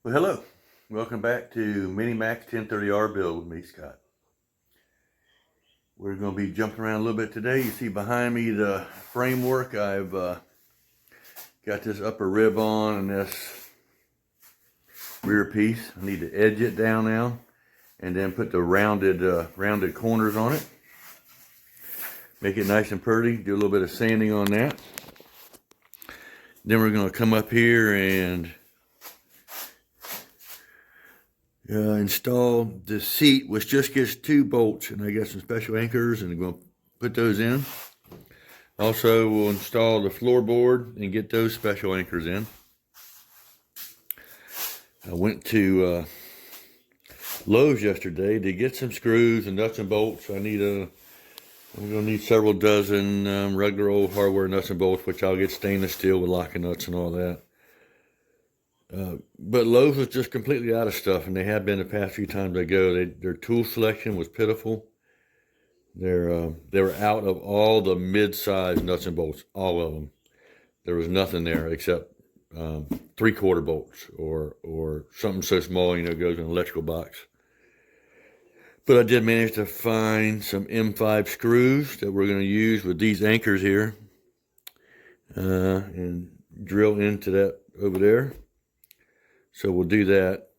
Well, hello. Welcome back to Mini Max 1030R build with me, Scott. We're going to be jumping around a little bit today. You see behind me the framework. I've got this upper rib on and this rear piece. I need to edge it down now and then put the rounded corners on it. Make it nice and pretty. Do a little bit of sanding on that. Then we're going to come up here and install the seat, which just gets 2 bolts, and I got some special anchors, and I'm going to put those in. Also, we'll install the floorboard and get those special anchors in. I went to Lowe's yesterday to get some screws and nuts and bolts. I'm going to need several dozen regular old hardware nuts and bolts, which I'll get stainless steel with locking nuts and all that. But Lowe's was just completely out of stuff, and they have been the past few times I go. Their tool selection was pitiful. They were out of all the mid-size nuts and bolts, all of them. There was nothing there except 3/4 bolts or something so small, it goes in an electrical box. But I did manage to find some M5 screws that we're going to use with these anchors here and drill into that over there. So we'll do that.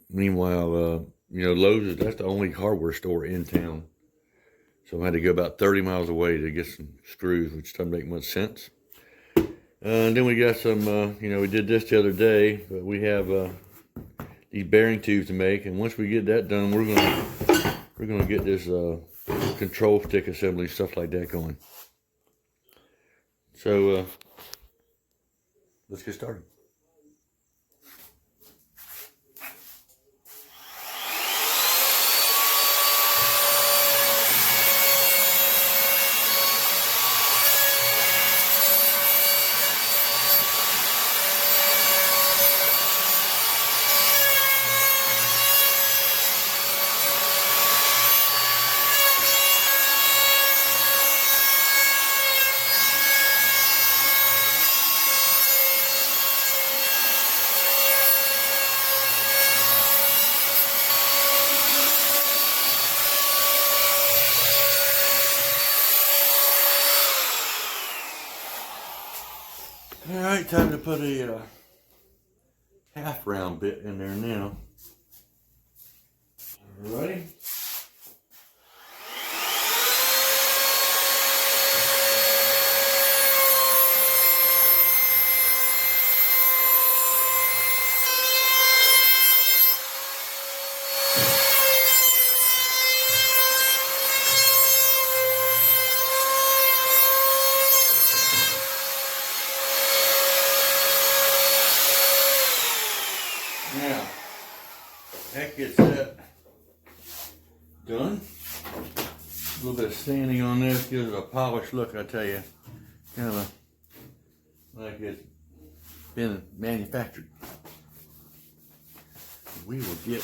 Meanwhile, Lowe's, that's the only hardware store in town. So I had to go about 30 miles away to get some screws, which doesn't make much sense. And then we got some, we did this the other day, but we have these bearing tubes to make. And once we get that done, we're gonna get this control stick assembly, stuff like that going. So let's get started. All right, time to put a half round bit in there now. All righty. Now, that gets that done. A little bit of sanding on this gives it a polished look, I tell you. Kind of like it's been manufactured. We will get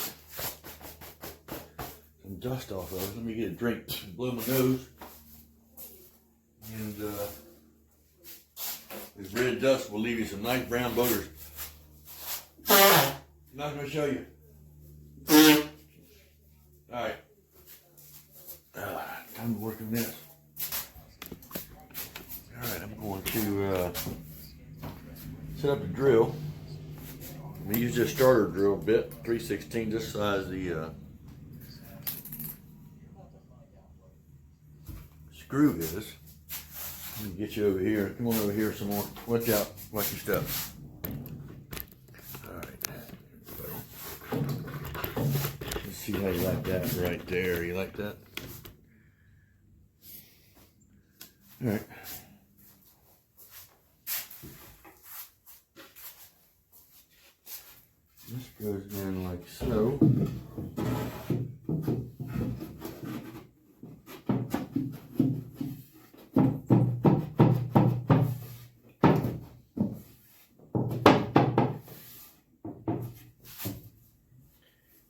some dust off of it. Let me get a drink, blow my nose. And this red dust will leave you some nice brown butters. I'm not going to show you. All right. Time to work on this. All right, I'm going to set up the drill. I'm going to use this starter drill bit, 3/16, this size the screw is. Let me get you over here. Come on over here some more. Watch out. Watch your step. See how you like that right there. You like that? All right. This goes in like so.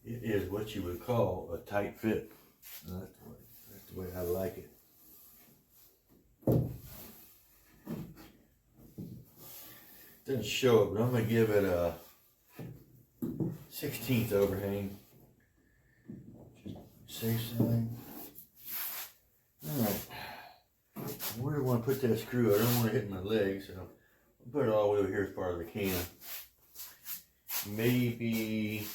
It is what you would call a tight fit. That's the way I like it. Doesn't show it, but I'm gonna give it a 16th overhang. Just safe side. Alright. Where do I want to put that screw? I don't want to hit my leg, so I'll put it all the way over here as far as I can. Maybe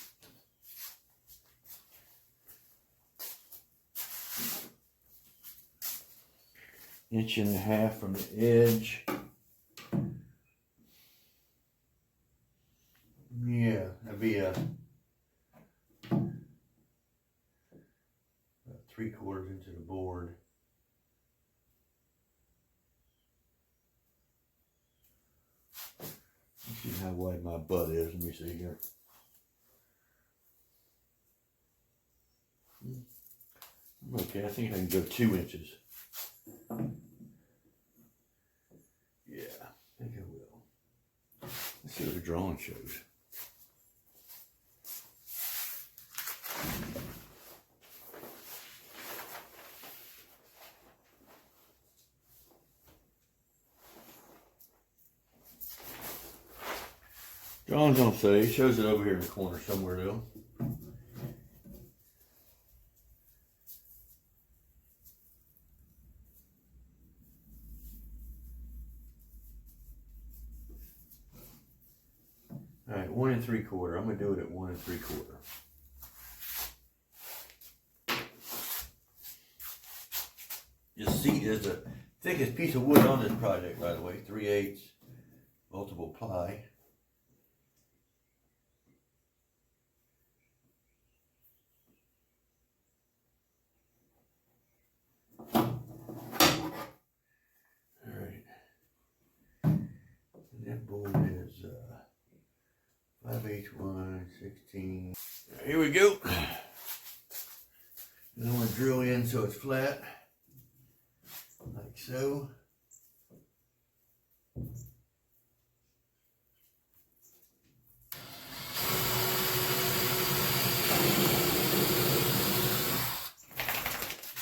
inch and a half from the edge. Yeah, that'd be about 3/4 into the board. Let's see how wide my butt is. Let me see here. Okay, I think I can go 2 inches. Yeah, I think I will. Let's see what the drawing shows. Drawings don't say. It shows it over here in the corner somewhere though. All right, 1 3/4. I'm gonna do it at 1 3/4. Your seat is the thickest piece of wood on this project, by the way. 3/8 multiple ply. That board is 5/8, 16. Here we go. And I'm going to drill in so it's flat, like so.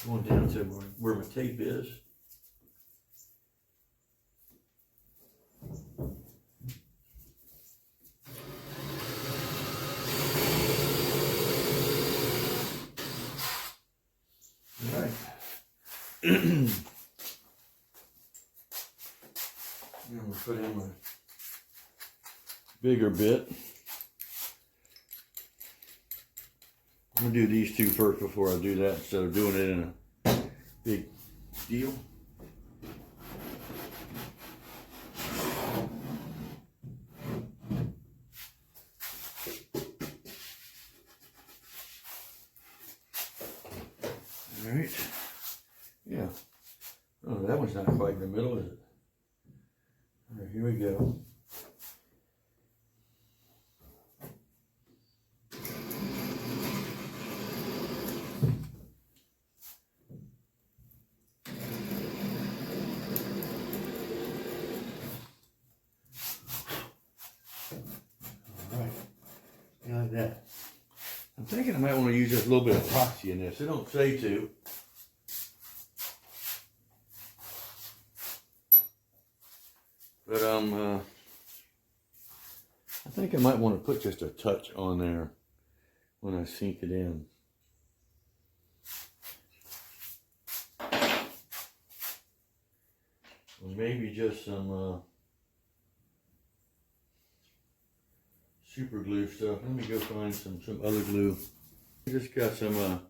Going down to where my tape is. I'm going to put in my bigger bit. I'm going to do these two first before I do that instead of doing it in a big deal. All right. Yeah. Oh, that one's not quite in the middle, is it? All right, here we go. All right. Like that. I'm thinking I might want to use just a little bit of epoxy in this. It don't say to. But I think I might want to put just a touch on there when I sink it in. Or maybe just some super glue stuff. Let me go find some other glue. I just got some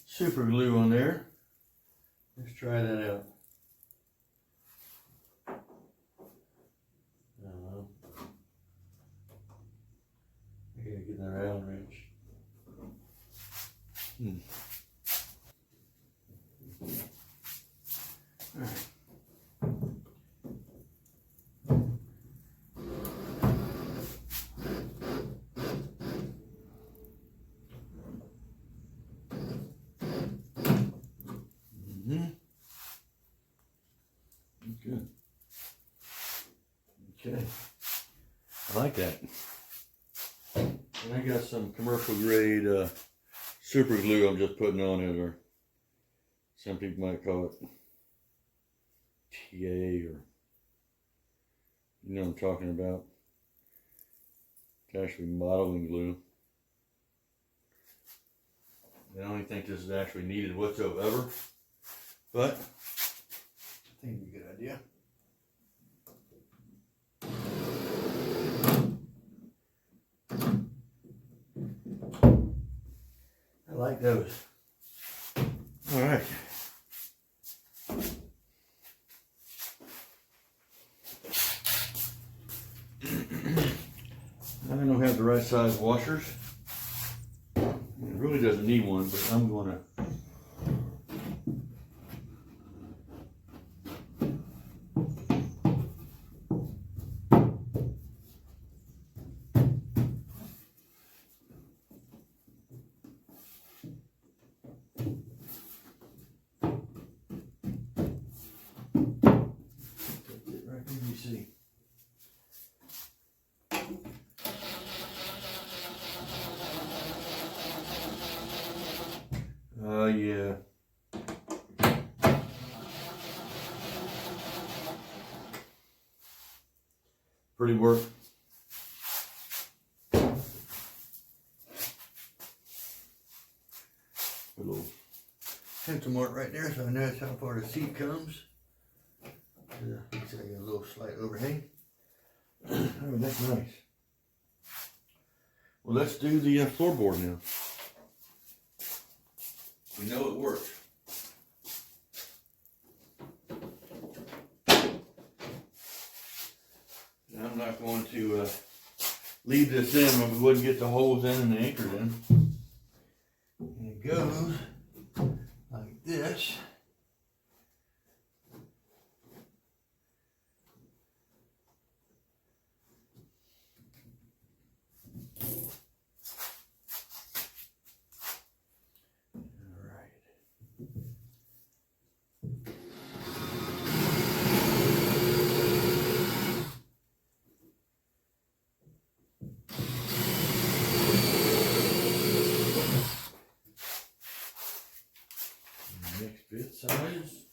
super glue on there. Let's try that out. I gotta get that Allen wrench. All right. Good. Okay. I like that. And I got some commercial grade super glue I'm just putting on it, or some people might call it TA, or you know what I'm talking about. It's actually modeling glue. I don't even think this is actually needed whatsoever, but I think it'd be a good idea. I like those. All right. I don't have the right size washers. It really doesn't need one, but I'm going to let me see. Yeah. Pretty work. A little pencil mark right there so I know how far the seat comes. Looks like a little slight overhang. Oh, that's nice. Well, let's do the floorboard now. We know it works. And I'm not going to leave this in when we wouldn't get the holes in and the anchors in. And it goes like this. Next bit size.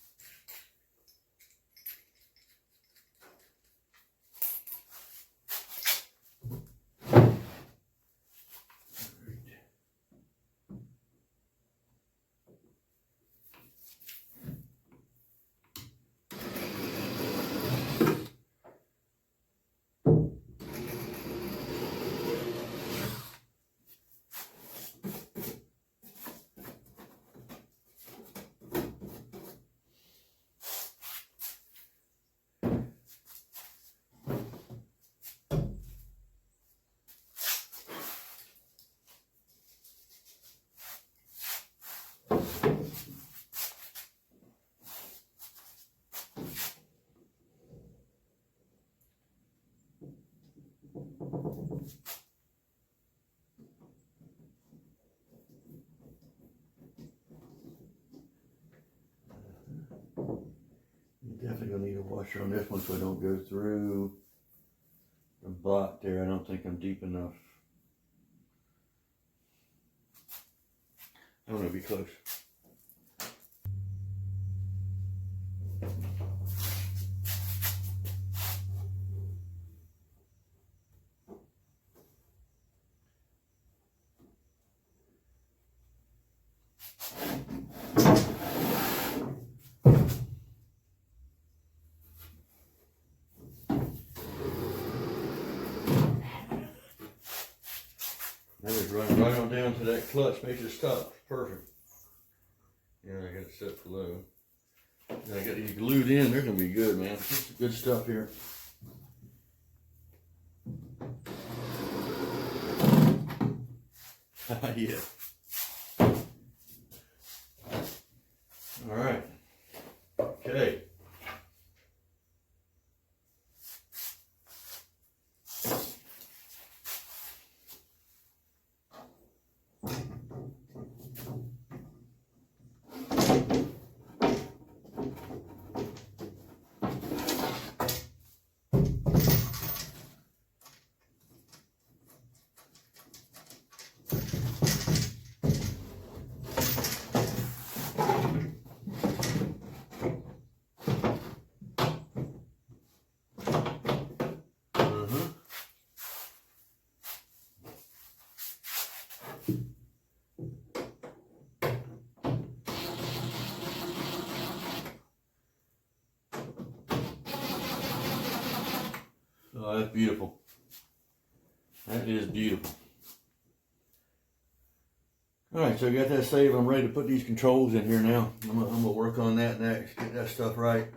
Definitely gonna need a washer on this one so I don't go through the block there. I don't think I'm deep enough. I'm gonna be close. Now just run right on down to that clutch, makes it stop. Perfect. Yeah, I got it set for low. I got these glued in, they're gonna be good, man. This is good stuff here. Yeah. All right. Okay. Oh, that's beautiful. That is beautiful. All right, so I got that saved. I'm ready to put these controls in here now. I'm gonna work on that next, get that stuff right.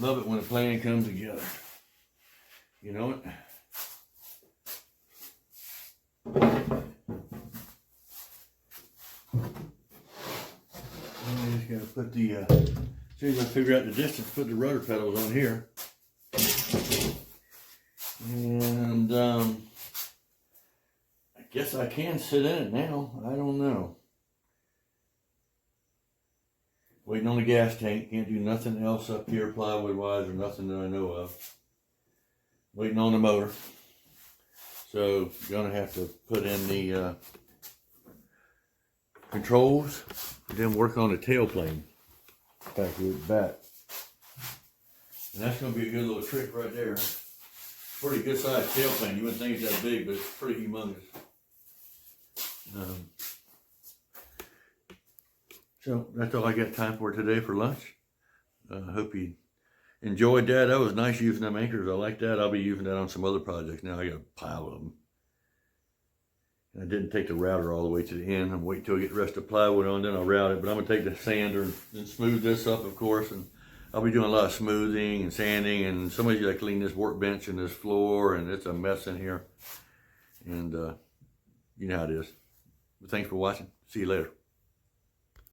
Love it when a plan comes together. You know it? I just gotta put the, as soon as I figure out the distance, put the rudder pedals on here. And I guess I can sit in it now. I don't know. Waiting on the gas tank. Can't do nothing else up here plywood wise or nothing that I know of. Waiting on the motor. So gonna have to put in the controls, then work on the tailplane back here at the back. And that's gonna be a good little trick right there. Pretty good sized tailplane. You wouldn't think it's that big, but it's pretty humongous. So that's all I got time for today for lunch. Hope you enjoyed that. That was nice using them anchors. I like that. I'll be using that on some other projects now. I got a pile of them. And I didn't take the router all the way to the end. I'm waiting till I get the rest of the plywood on, then I'll route it. But I'm gonna take the sander and smooth this up, of course. And I'll be doing a lot of smoothing and sanding. And somebody's got to clean this workbench and this floor, and it's a mess in here. And you know how it is. But thanks for watching. See you later.